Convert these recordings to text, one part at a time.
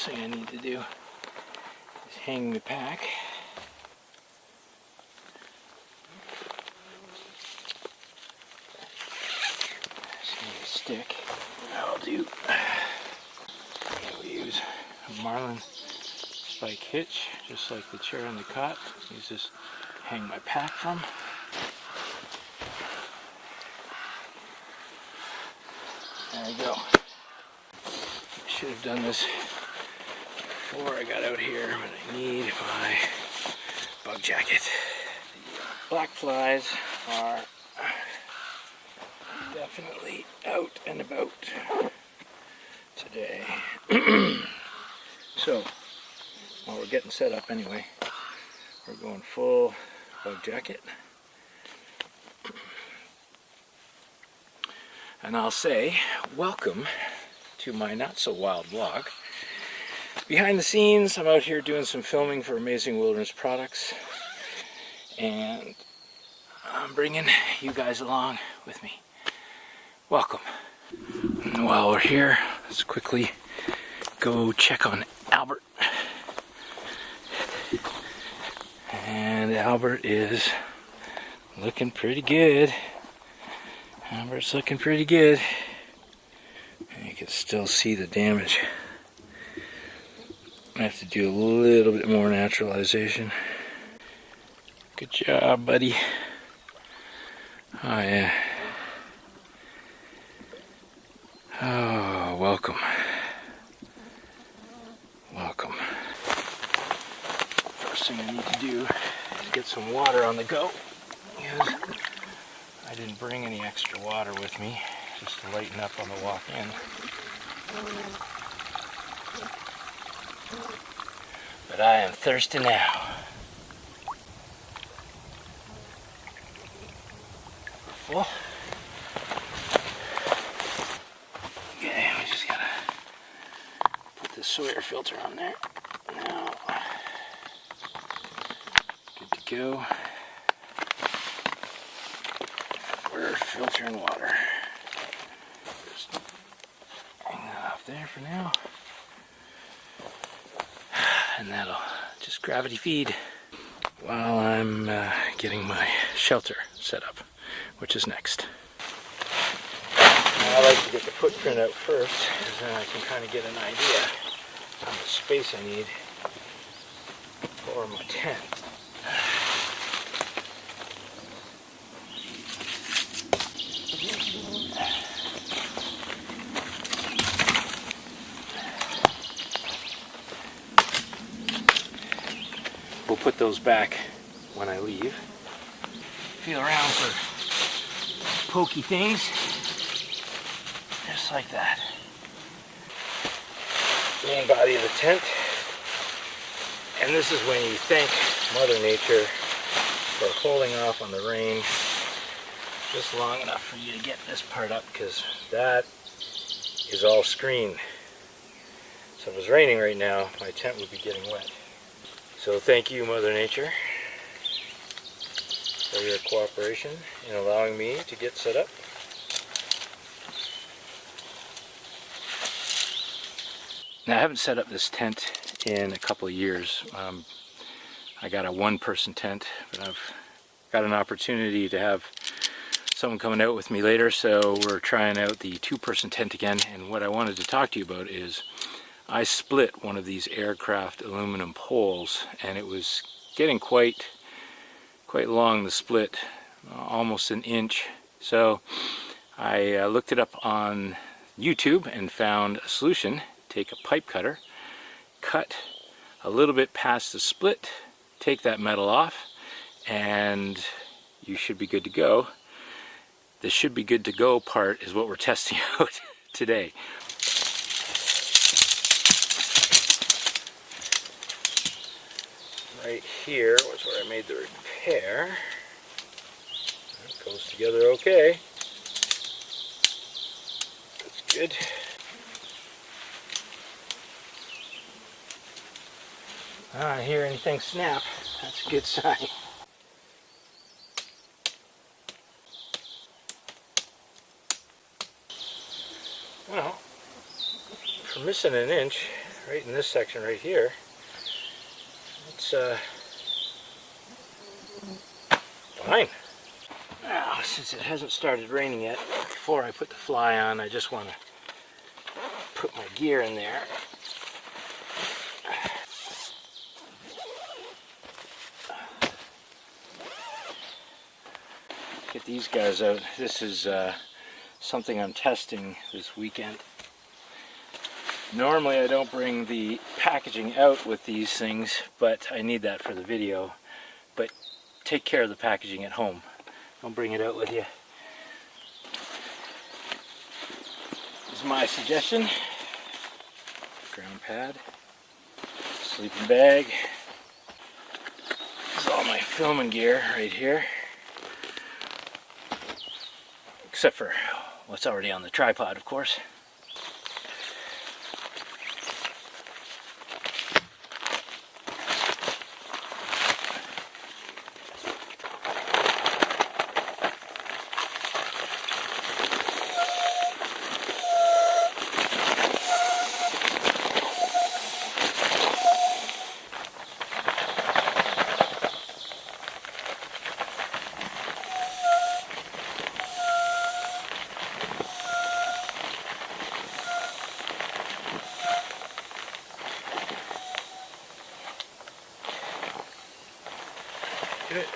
First thing I need to do is hang the pack. Just need a stick. That'll do. We use a marlin spike hitch, just like the chair on the cot. Use this to hang my pack from. There we go. I should have done this before I got out here, but I need my bug jacket. The black flies are definitely out and about today. So, while we're getting set up anyway, we're going full bug jacket. And I'll say, welcome to my not so wild vlog. Behind the scenes, I'm out here doing some filming for Amazing Wilderness Products, and I'm bringing you guys along with me. Welcome. And while we're here, let's quickly go check on Albert. And Albert is looking pretty good. Albert's looking pretty good. And you can still see the damage. I have to do a little bit more naturalization. Good job, buddy. Oh yeah. Oh, welcome. Welcome. First thing I need to do is get some water on the go. Because I didn't bring any extra water with me, just to lighten up on the walk in. But I am thirsty now. We're full. Okay, we just gotta put the Sawyer filter on there. Now, good to go. We're filtering water. Just hang that off there for now. And that'll just gravity feed while I'm getting my shelter set up, which is next. Now, I like to get the footprint out first, because then I can kind of get an idea of the space I need for my tent. We'll put those back when I leave. Feel around for pokey things, just like that. Main body of the tent. And this is when you thank Mother Nature for holding off on the rain just long enough for you to get this part up, because that is all screened. So if it was raining right now, my tent would be getting wet. So thank you, Mother Nature, for your cooperation in allowing me to get set up. Now, I haven't set up this tent in a couple of years. I got a one-person tent, but I've got an opportunity to have someone coming out with me later, so we're trying out the two-person tent again. And what I wanted to talk to you about is I split one of these aircraft aluminum poles, and it was getting quite long, the split, almost an inch. So I looked it up on YouTube and found a solution. Take a pipe cutter, cut a little bit past the split, take that metal off, and you should be good to go. The should be good to go part is what we're testing out today. Right here was where I made the repair. It goes together okay. That's good. I hear anything snap. That's a good sign. Well, for missing an inch, right in this section right here, it's fine. Now, since it hasn't started raining yet, before I put the fly on, I just want to put my gear in there. Get these guys out. This is something I'm testing this weekend. Normally I don't bring the packaging out with these things, but I need that for the video. But take care of the packaging at home. Don't bring it out with you. This is my suggestion. Ground pad, sleeping bag. This is all my filming gear right here. Except for what's already on the tripod, of course. Good.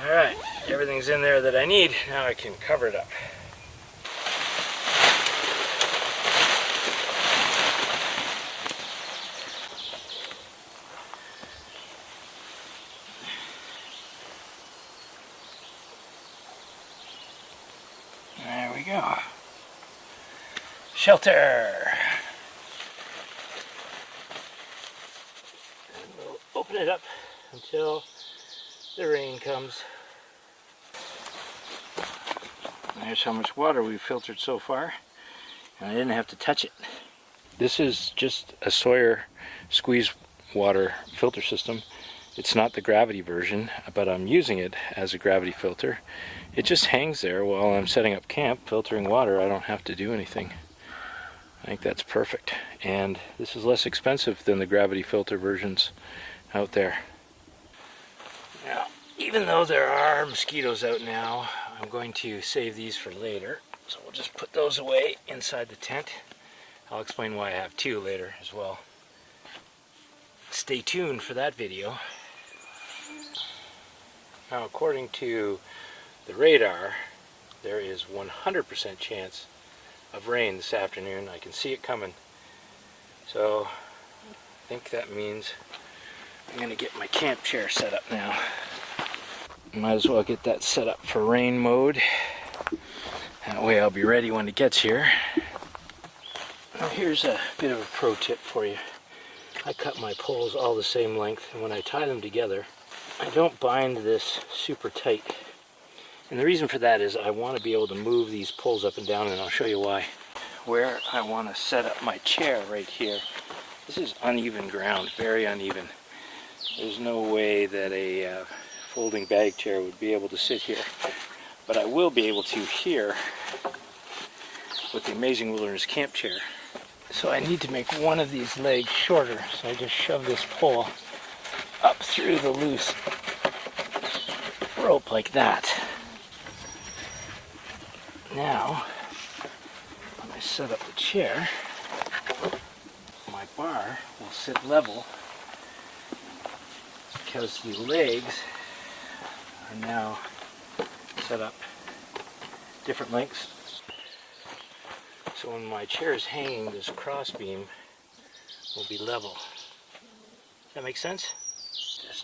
Alright, everything's in there that I need. Now I can cover it up. There we go. Shelter. And we'll open it up until the rain comes. There's how much water we've filtered so far, and I didn't have to touch it. This is just a Sawyer squeeze water filter system. It's not the gravity version, but I'm using it as a gravity filter. It just hangs there while I'm setting up camp, filtering water. I don't have to do anything. I think that's perfect, and this is less expensive than the gravity filter versions out there. Now, even though there are mosquitoes out now, I'm going to save these for later, so we'll just put those away inside the tent. I'll explain why I have two later as well. Stay tuned for that video. Now, according to the radar, there is 100% chance of rain this afternoon. I can see it coming. So I think that means I'm going to get my camp chair set up now. Might as well get that set up for rain mode. That way I'll be ready when it gets here. Now here's a bit of a pro tip for you. I cut my poles all the same length, and when I tie them together, I don't bind this super tight. And the reason for that is I want to be able to move these poles up and down, and I'll show you why. Where I want to set up my chair right here. This is uneven ground, very uneven. There's no way that a folding bag chair would be able to sit here. But I will be able to here with the Amazing Wilderness Camp Chair. So I need to make one of these legs shorter, so I just shove this pole up through the loose rope like that. Now, when I set up the chair, my bar will sit level because the legs are now set up different lengths. So when my chair is hanging, this cross beam will be level. Does that make sense?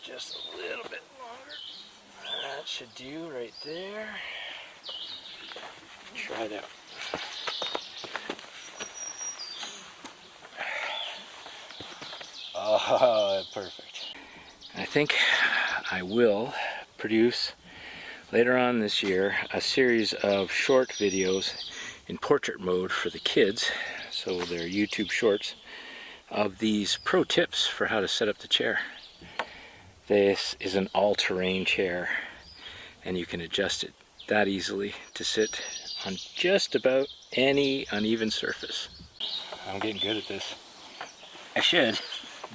Just a little bit longer. That should do right there. Try it out. Oh, perfect. I think I will produce later on this year a series of short videos in portrait mode for the kids, so they're YouTube shorts, of these pro tips for how to set up the chair. This is an all-terrain chair, and you can adjust it that easily to sit on just about any uneven surface. I'm getting good at this. I should.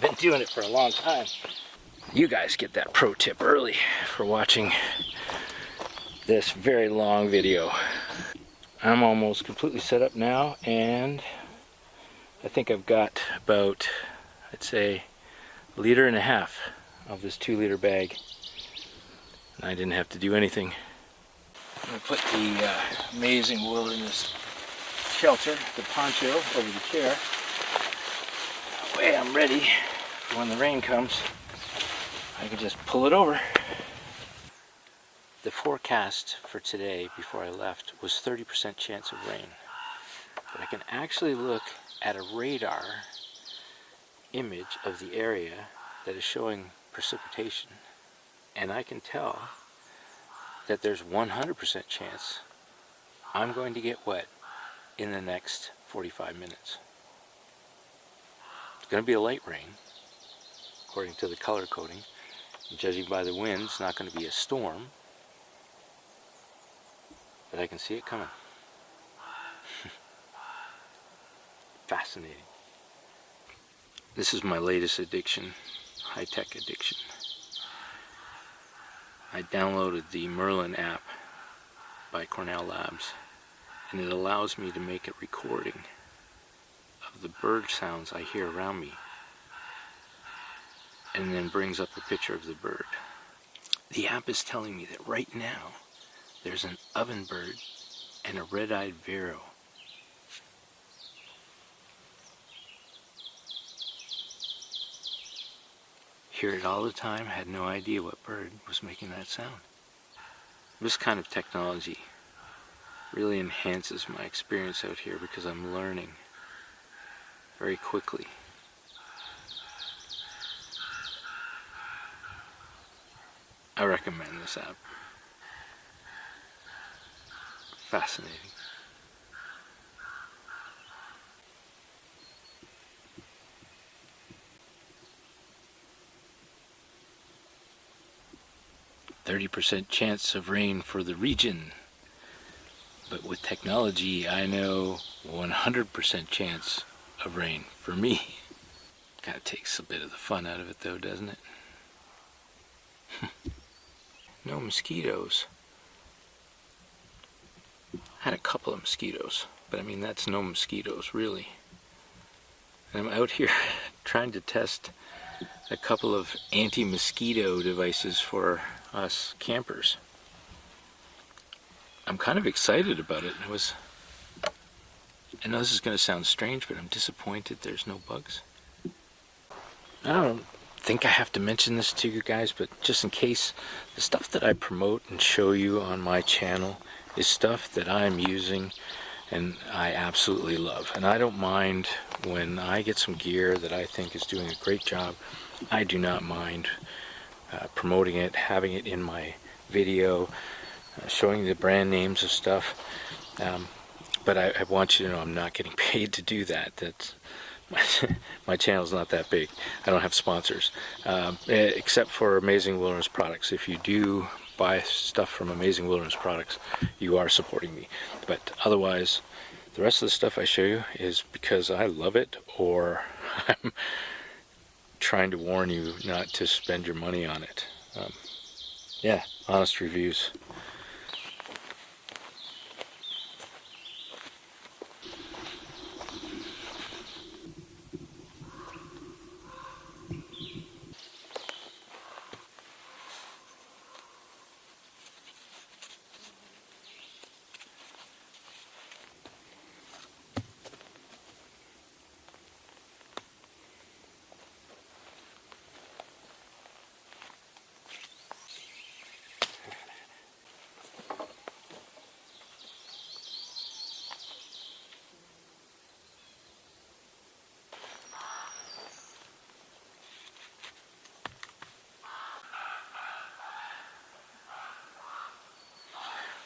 Been doing it for a long time. You guys get that pro tip early for watching this very long video. I'm almost completely set up now, and I think I've got about, I'd say, 1.5 liters of this 2-liter bag. And I didn't have to do anything. I'm going to put the Amazing Wilderness shelter, the poncho, over the chair. That way I'm ready for when the rain comes. I can just pull it over. The forecast for today before I left was 30% chance of rain. But I can actually look at a radar image of the area that is showing precipitation, and I can tell that there's 100% chance I'm going to get wet in the next 45 minutes. It's going to be a light rain, according to the color coding. Judging by the wind, it's not going to be a storm, but I can see it coming. Fascinating. This is my latest addiction, high-tech addiction. I downloaded the Merlin app by Cornell Labs, and it allows me to make a recording of the bird sounds I hear around me, and then brings up a picture of the bird. The app is telling me that right now there's an ovenbird and a red-eyed Vero. Hear it all the time, had no idea what bird was making that sound. This kind of technology really enhances my experience out here because I'm learning very quickly. I recommend this app. Fascinating. %30 chance of rain for the region. But with technology, I know 100% chance of rain for me. Kind of takes a bit of the fun out of it though, doesn't it? No mosquitoes. Had a couple of mosquitoes, but I mean that's no mosquitoes really. And I'm out here trying to test a couple of anti-mosquito devices for us campers. I'm kind of excited about it. I know this is going to sound strange, but I'm disappointed there's no bugs. I don't think I have to mention this to you guys, but just in case, the stuff that I promote and show you on my channel is stuff that I'm using and I absolutely love. And I don't mind when I get some gear that I think is doing a great job. I do not mind promoting it, having it in my video, showing the brand names of stuff. But I want you to know I'm not getting paid to do that. That's my channel's not that big. I don't have sponsors, except for Amazing Wilderness Products. If you do buy stuff from Amazing Wilderness Products, you are supporting me. But otherwise, the rest of the stuff I show you is because I love it, or I'm trying to warn you not to spend your money on it. Yeah, honest reviews.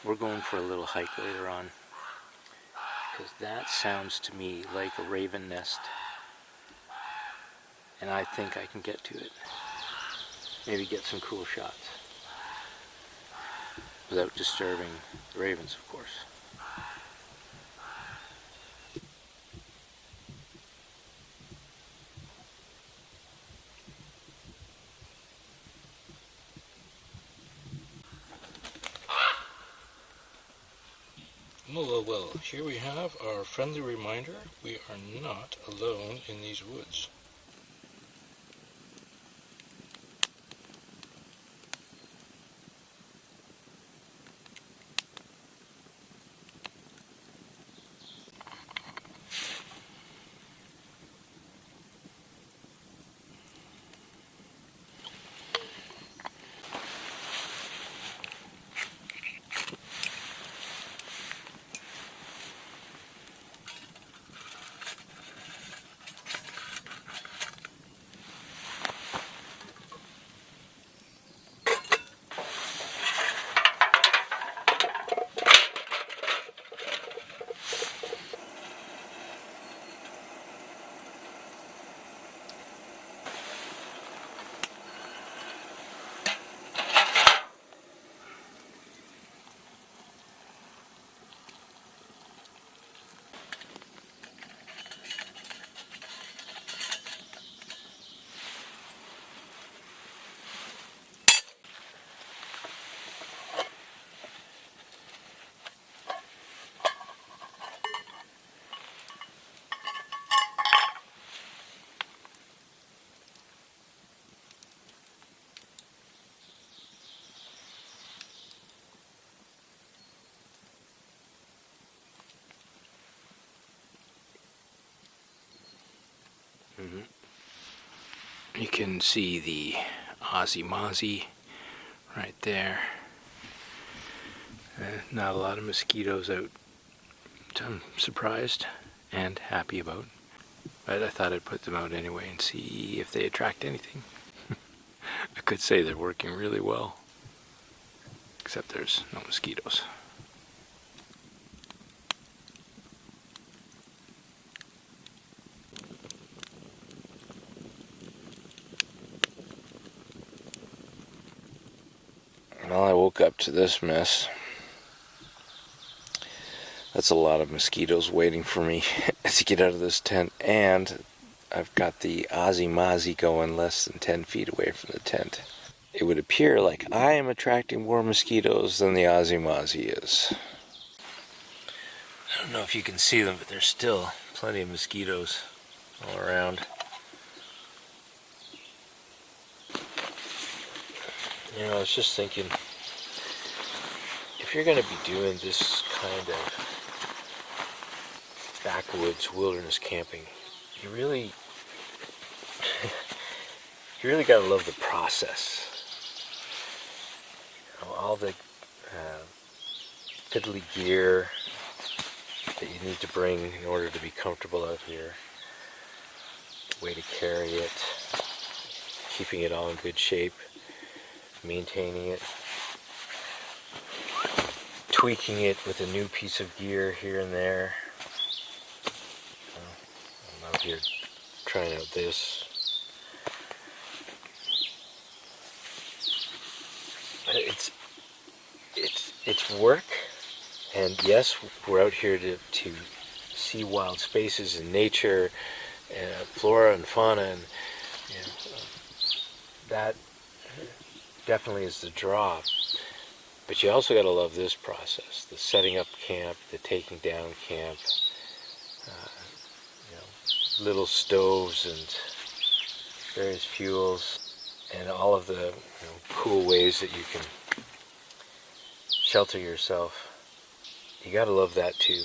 We're going for a little hike later on, because that sounds to me like a raven nest, and I think I can get to it. Maybe get some cool shots. without disturbing the ravens, of course. Well, here we have our friendly reminder. We are not alone in these woods. You can see the Aussie Mozzie right there. Not a lot of mosquitoes out, which I'm surprised and happy about. But I thought I'd put them out anyway and see if they attract anything. I could say they're working really well, except there's no mosquitoes. Well, I woke up to this mess. That's a lot of mosquitoes waiting for me to get out of this tent, and I've got the Aussie Mozzie going less than 10 feet away from the tent. It would appear like I am attracting more mosquitoes than the Aussie Mozzie is. I don't know if you can see them, but there's still plenty of mosquitoes all around. You know, I was just thinking, if you're going to be doing this kind of backwoods wilderness camping, you really got to love the process. You know, all the fiddly gear that you need to bring in order to be comfortable out here, the way to carry it, keeping it all in good shape, maintaining it, tweaking it with a new piece of gear here and there. I'm out here trying out this. It's work, and yes, we're out here to see wild spaces and nature, and flora and fauna, and you know, that definitely is the draw. But you also got to love this process: the setting up camp, the taking down camp, you know, little stoves and various fuels, and all of the cool ways that you can shelter yourself. You got to love that too.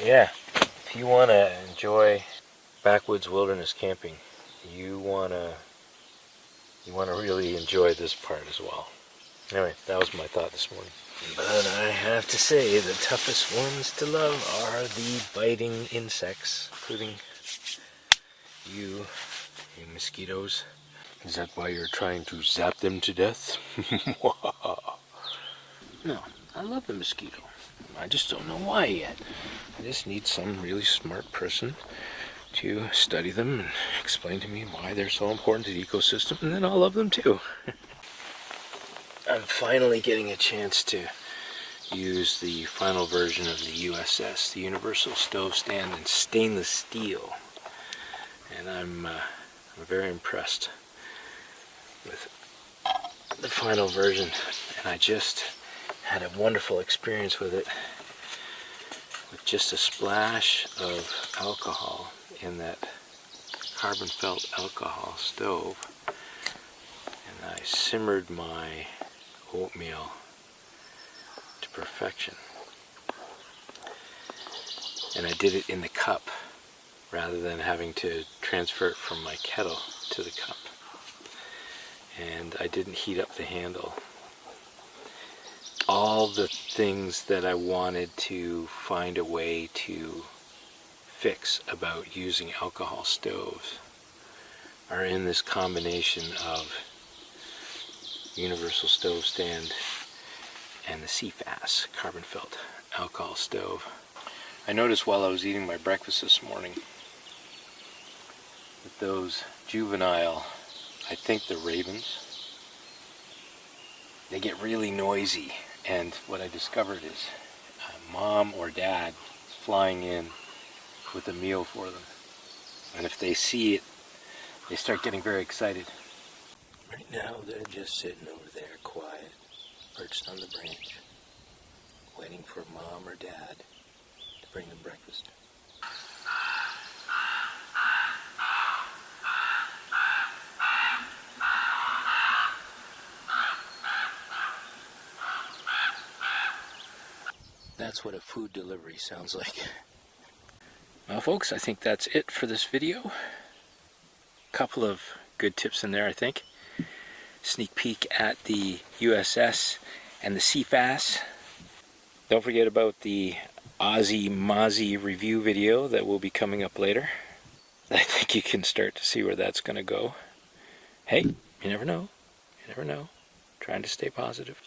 Yeah, if you want to enjoy backwoods wilderness camping, you want to really enjoy this part as well. Anyway, that was my thought this morning. But I have to say, the toughest ones to love are the biting insects, including you mosquitoes. Is that why you're trying to zap them to death? No, I love the mosquito. I just don't know why yet. I just need some really smart person to study them and explain to me why they're so important to the ecosystem, and then I'll love them too. I'm finally getting a chance to use the final version of the USS, the Universal Stove Stand in stainless steel, and I'm very impressed with the final version, and I just had a wonderful experience with it, with just a splash of alcohol in that carbon felt alcohol stove, and I simmered my oatmeal to perfection, and I did it in the cup rather than having to transfer it from my kettle to the cup, and I didn't heat up the handle. All the things that I wanted to find a way to fix about using alcohol stoves are in this combination of Universal Stove Stand and the CFAS, carbon felt alcohol stove. I noticed while I was eating my breakfast this morning that those juvenile, I think they're ravens, they get really noisy, and what I discovered is mom or dad is flying in with a meal for them, and if they see it, they start getting very excited. Right now they're just sitting over there quiet, perched on the branch, waiting for mom or dad to bring them breakfast. That's what a food delivery sounds like. Well folks, I think that's it for this video. Couple of good tips in there, I think. Sneak peek at the USS and the CFAS. Don't forget about the Aussie Mozzie review video that will be coming up later. I think you can start to see where that's going to go. Hey, you never know. You never know. Trying to stay positive.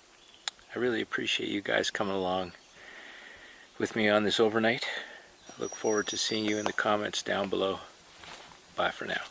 I really appreciate you guys coming along with me on this overnight. I look forward to seeing you in the comments down below. Bye for now.